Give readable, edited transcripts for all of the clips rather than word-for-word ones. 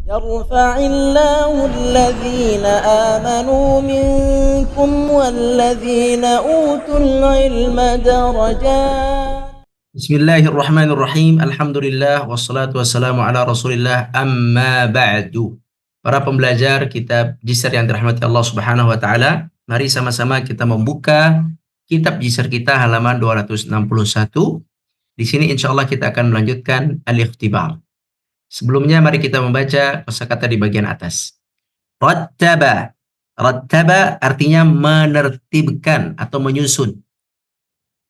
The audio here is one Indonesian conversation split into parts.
يرفع الله الذين آمنوا منكم والذين أوتوا العلم درجات. Bismillahirrahmanirrahim. Alhamdulillah wassalatu wassalamu ala Rasulillah amma ba'du. Para pembelajar kitab Jisr yang dirahmati Allah Subhanahu wa taala, mari sama-sama kita membuka kitab Jisr kita halaman 261. Di sini insyaallah kita akan melanjutkan al-ikhtibar. Sebelumnya mari kita membaca kosakata di bagian atas. Rattaba. Rattaba artinya menertibkan atau menyusun.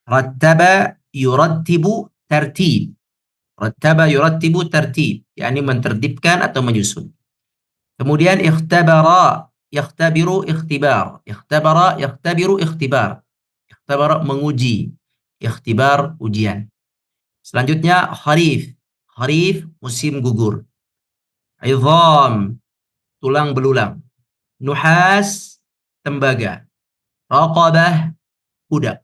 Rattaba yurattibu tartib. Rattaba yurattibu tartib, yakni mentertibkan atau menyusun. Kemudian ikhtabara, yakhtabiru ikhtibar. Ikhtabara, yakhtabiru ikhtibar. Ikhtabara menguji, ikhtibar ujian. Selanjutnya kharif. Kharif musim gugur. Idham tulang belulang. Nuhas tembaga. Raqabah kuda.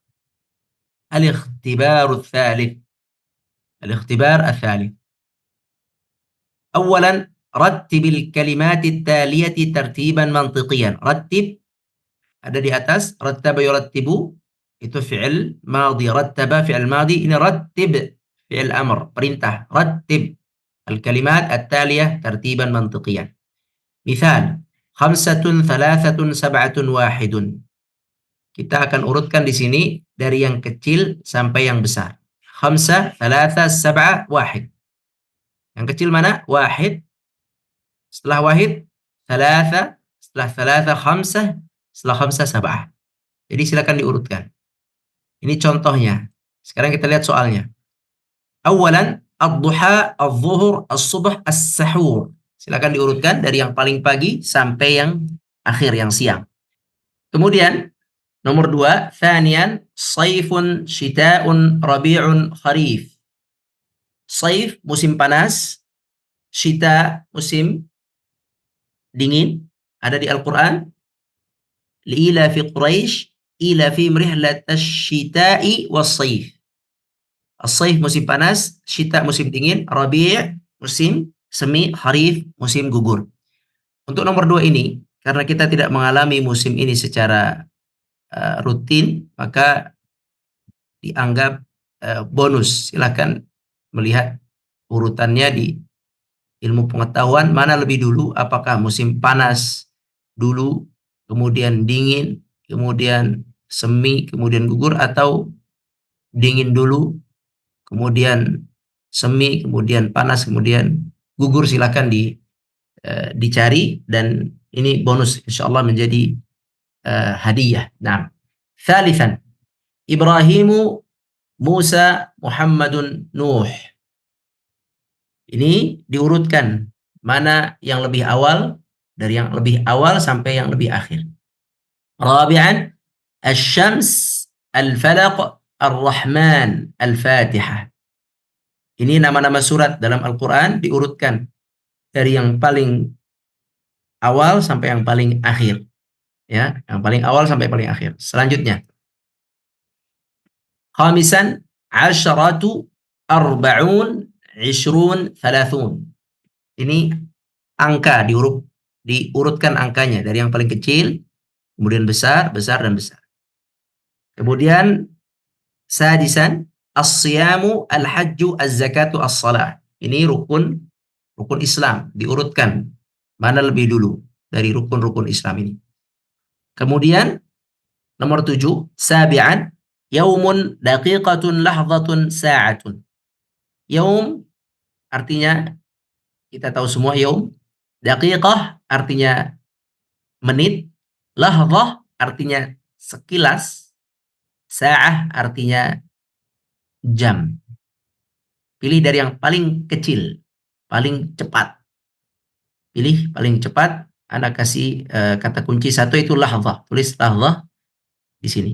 الاختبار الثالث. الاختبار الثالث. أولا رتب الكلمات التالية ترتيبا منطقيا. رتب ada di atas, rattaba yurattibu itu fi'il madhi, rattaba fi'il madhi, ini rattib fi'il amr, perintah. Rattib al-kalimat at-taliyah tartiban mantiqiyan. Misal, khamsatun, thalathatun, sab'atun, wahidun. Kita akan urutkan di sini dari yang kecil sampai yang besar. Khamsah, thalatha, sab'ah, wahid. Yang kecil mana? Wahid. Setelah wahid, thalatha. Setelah thalatha, khamsah. Setelah khamsah, sab'ah. Jadi silakan diurutkan. Ini contohnya. Sekarang kita lihat soalnya. Awalan, ad-duha, ad-zuhur, as-subh, as-sahur. Silakan diurutkan dari yang paling pagi sampai yang akhir, yang siang. Kemudian, nomor 2, thanian, saifun, syita'un, rabi'un, kharif. Saif, musim panas. Syita, musim dingin. Ada di Al-Quran. Li'ila fi Quraisy, ila fi mrihlat asy-syita'i was-saif. As-saif, musim panas. Syita, musim dingin. Rabi', musim semi. Kharif, musim gugur. Untuk nomor 2 ini, karena kita tidak mengalami musim ini secara rutin, maka dianggap bonus. Silakan melihat urutannya di ilmu pengetahuan mana lebih dulu, apakah musim panas dulu, kemudian dingin, kemudian semi, kemudian gugur, atau dingin dulu, kemudian semi, kemudian panas, kemudian gugur. Silakan dicari, dan ini bonus insyaallah menjadi hadiah. Nah, thalithan, Ibrahimu, Musa, Muhammadun, Nuh. Ini diurutkan mana yang lebih awal, dari yang lebih awal sampai yang lebih akhir. Rabi'an, asy-syams, al-falaq, ar-rahman, al-fatihah. Ini nama-nama surat dalam Al-Quran diurutkan dari yang paling awal sampai yang paling akhir. Ya, yang paling awal sampai paling akhir. Selanjutnya, khamisan, asyratu, arba'un, ishrun, thalathun. Ini angka, diurutkan angkanya dari yang paling kecil, kemudian besar, besar, dan besar. Kemudian sadisan, as-siyamu, al-hajju, az-zakatu, as-salah. Ini rukun Islam, diurutkan mana lebih dulu dari rukun-rukun Islam ini. Kemudian nomor 7, sabi'an, yaumun, daqiqatun, lahzatun, sa'atun. Yaum artinya kita tahu semua yaum. Daqiqah artinya menit. Lahzah artinya sekilas. Sa'ah artinya jam. Pilih dari yang paling kecil, paling cepat. Pilih paling cepat. Anda kasih kata kunci 1 itu lahzah. Tulis lahzah di sini.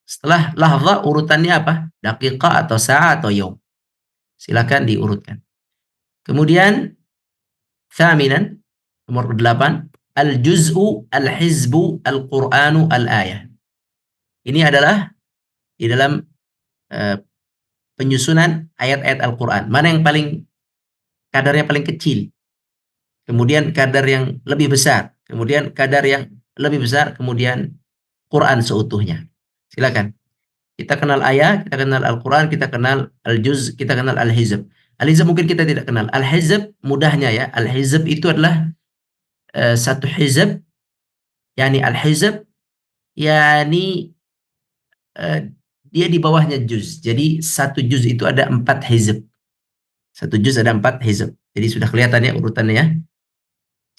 Setelah lahzah urutannya apa? Daqiqah atau sa'ah atau yaum. Silakan diurutkan. Kemudian thaminan, nomor 8, al-juz'u, al-hizbu, al-Qur'anu, al-ayah. Ini adalah di dalam penyusunan ayat-ayat Al-Quran. Mana yang paling kadarnya paling kecil? kemudian kadar yang lebih besar, kemudian kadar yang lebih besar, kemudian Quran seutuhnya. Silakan. Kita kenal ayat, kita kenal Al-Quran, kita kenal Al-Juz, kita kenal Al-Hizb. Al-Hizb mungkin kita tidak kenal. Al-Hizb mudahnya ya. Al-Hizb itu adalah satu hizb, yani Al-Hizb, yani dia di bawahnya juz. Jadi satu juz itu ada 4 hizb. Satu juz ada 4 hizb. Jadi sudah kelihatan ya urutannya ya.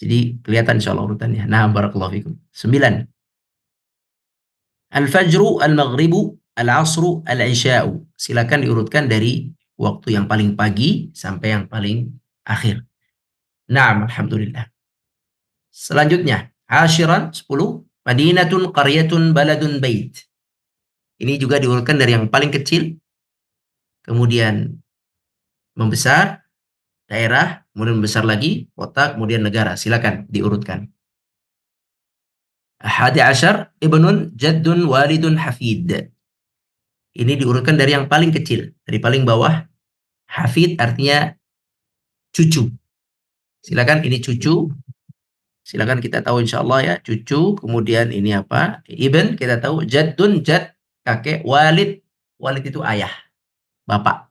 Jadi kelihatan insyaallah urutannya. Nah, barakallahu fikum. 9. Al-fajru, al-maghribu, al-asru, al-isya'u. Silakan diurutkan dari waktu yang paling pagi sampai yang paling akhir. Naam, alhamdulillah. Selanjutnya, ashiran 10, madinatun, qaryatun, baladun, bait. Ini juga diurutkan dari yang paling kecil, kemudian membesar, daerah, kemudian membesar lagi, kota, kemudian negara. Silakan diurutkan. Hadi ashar, ibnun, jaddun, walidun, hafid. Ini diurutkan dari yang paling kecil, dari paling bawah. Hafid artinya cucu. Silakan ini cucu. Silakan kita tahu insyaallah ya, cucu. Kemudian ini apa? Ibn, kita tahu. Jaddun, jad, kakek. Walid, walid itu ayah, bapak.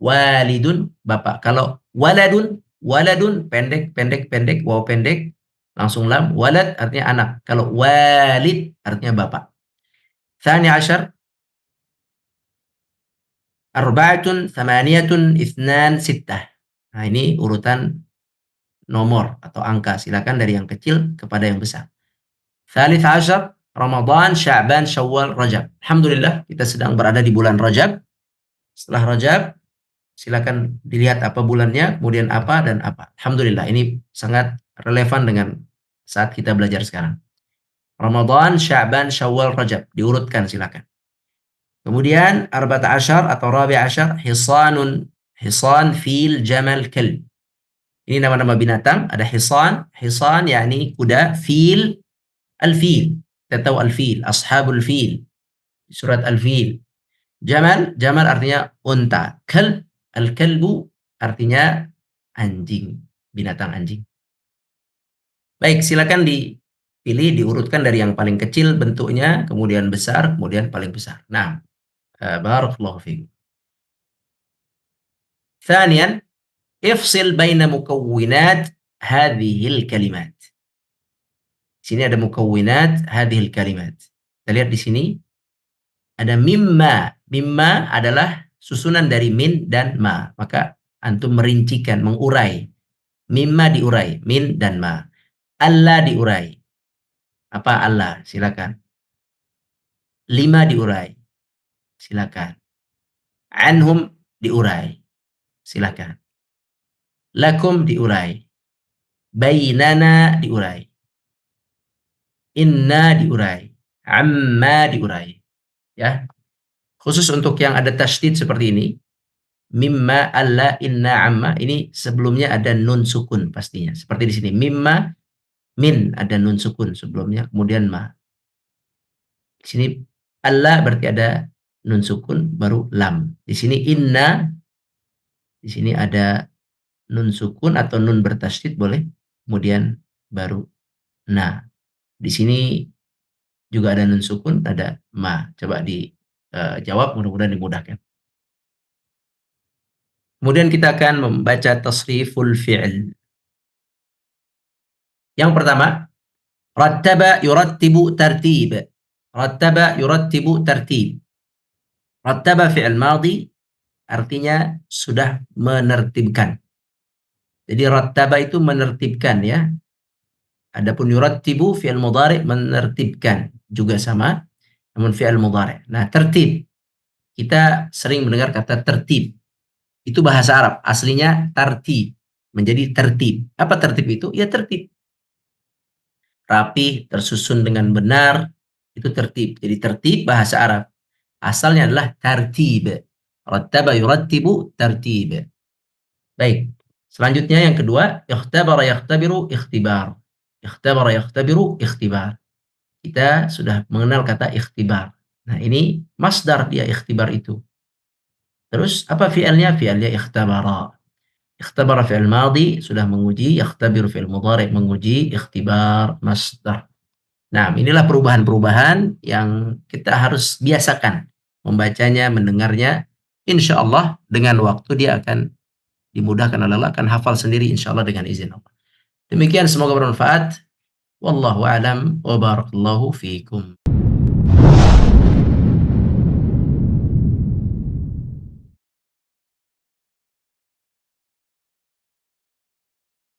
Walidun, bapak. Kalau waladun, waladun pendek, pendek, pendek, waw pendek, langsung lam. Walad artinya anak. Kalau walid artinya bapak. Tsani ashar, arba'atun, thamaniyatun, ithnan, sittah. Nah, ini urutan nomor atau angka. Silakan dari yang kecil kepada yang besar. Thalith ashar, Ramadan, Sya'ban, Syawal, Rajab. Alhamdulillah, kita sedang berada di bulan Rajab. Setelah Rajab, silakan dilihat apa bulannya, kemudian apa dan apa. Alhamdulillah, ini sangat relevan dengan saat kita belajar sekarang. Ramadan, Sya'ban, Syawal, Rajab. Diurutkan silakan. Kemudian arba'ata ashar atau rabi' ashar, hisanun, hisan, fil, jamal, kalb. Ini nama-nama binatang, ada hisan, hisan yakni kuda, fil, al-fil. Kita tahu al-fil, ashabul fil. Surat al-fil. Jamal, jamal artinya unta. Kalb, al-kalbu artinya anjing, binatang anjing. Baik, silakan dipilih, diurutkan dari yang paling kecil bentuknya, kemudian besar, kemudian paling besar. Nah, barakallahu fiikum. Thaniyan, ifsil baina mukawwinat hadhil kalimat. Di sini ada mukawwinat hadhil kalimat. Kita lihat di sini ada mimma. Mimma adalah susunan dari min dan ma. Maka antum merincikan, mengurai. Mimma diurai, min dan ma. Allah diurai. Apa Allah? Silakan. 5 diurai. Silakan. Anhum diurai. Silakan. Lakum diurai. Bainana diurai. Inna diurai. Amma diurai. Ya. Khusus untuk yang ada tasydid seperti ini, mimma, alla, inna, amma, ini sebelumnya ada nun sukun pastinya. Seperti di sini, mimma, min, ada nun sukun sebelumnya, kemudian ma. Di sini alla berarti ada nun sukun baru lam. Di sini inna, di sini ada nun sukun atau nun bertasydid boleh, kemudian baru na. Di sini juga ada nun sukun, ada ma. Coba dijawab, mudah-mudahan dimudahkan. Kemudian kita akan membaca tasriful fi'il. Yang pertama, rattaba yurattibu tartib. Rattaba yurattibu tartib. Rattaba fi'il madhi artinya sudah menertibkan. Jadi rattaba itu menertibkan ya. Adapun yurattibu fi'il mudhari menertibkan juga sama, namun fi'il mudhari. Nah, tertib. Kita sering mendengar kata tertib. Itu bahasa Arab, aslinya tartib, menjadi tertib. Apa tertib itu? Ya tertib. Rapi, tersusun dengan benar, itu tertib. Jadi tertib bahasa Arab. Asalnya adalah tartib. Rattaba yurattibu tartib. Baik. Selanjutnya yang kedua, ikhtabara yakhtabiru ikhtibar. Ikhtabara yakhtabiru ikhtibar. Kita sudah mengenal kata ikhtibar. Nah, ini masdar dia ikhtibar itu. Terus apa fi'ilnya? Fi'ilnya ikhtabara. Ikhtabara fi'il madhi sudah menguji, yakhtabiru fi'il mudhari menguji, ikhtibar masdar. Nah, inilah perubahan-perubahan yang kita harus biasakan membacanya, mendengarnya. Insya Allah dengan waktu dia akan dimudahkan oleh Allah, akan hafal sendiri insya Allah dengan izin Allah. Demikian, semoga bermanfaat. Wallahu a'lam wa barakallahu fiikum.